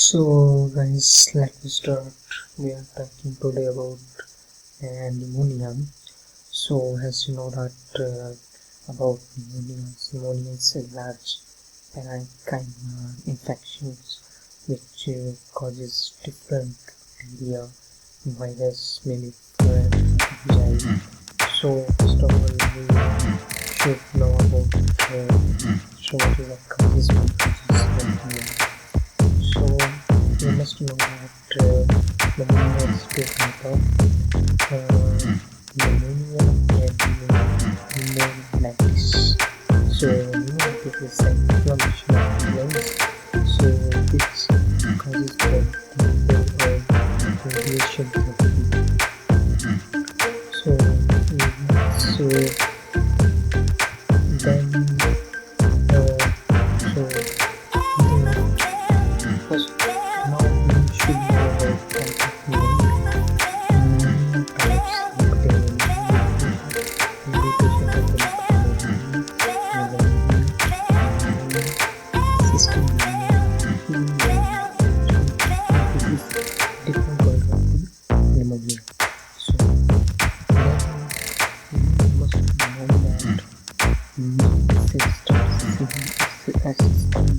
So guys, let me start. We are talking today about pneumonia. So as you know that about pneumonia is a large kind infections which causes different bacteria, virus, maybe fungi. So first of all, we should know about what is the causes of pneumonia. So you must know that pneumonia is two types of pneumonia and pneumonitis. So pneumonitis is an inflammation of the lungs, so which causes ventilation therapy. So first now we should know about contact pneumonia types, system different kind of pneumonia. So then you must know that system infections like symptom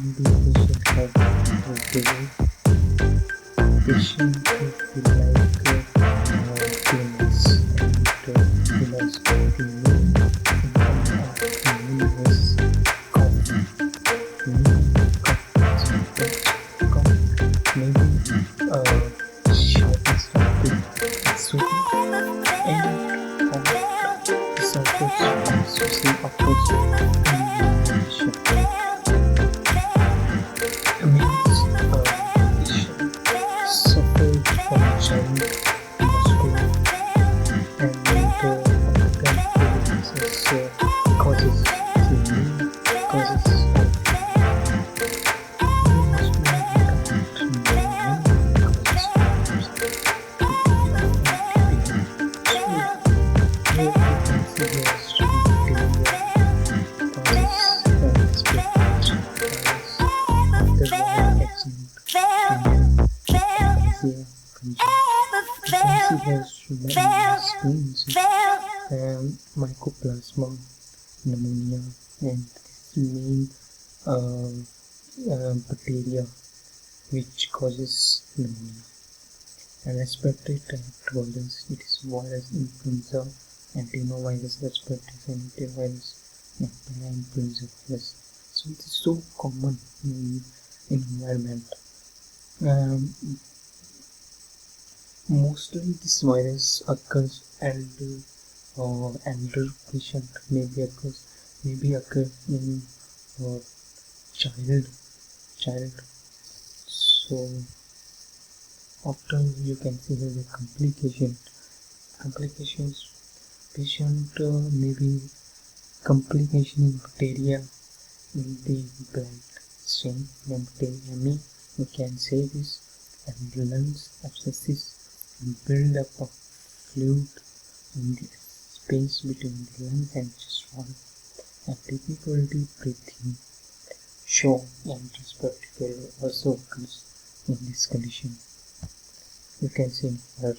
patient have patient will feel like illness and illness maybe shortness of breath, sweating, and association occurs means patient suffers from giant muscular and organ causes mycoplasma pneumonia, and this mean bacteria which causes pneumonia. And respiratory tract virus, it is virus influenza, adenovirus, respiratory syncytial virus, and influenza virus. So it is so common in environment. Mostly this virus occurs elder patient, maybe occur in child. So after you can see here the complications. Patient maybe complication in bacteria in the blood stream, bacteria, you can say this, and lungs abscesses and build up of fluid in the space between the lungs and chest wall, and difficulty breathing, shock, and respiratory failure also occurs in this condition. You can see here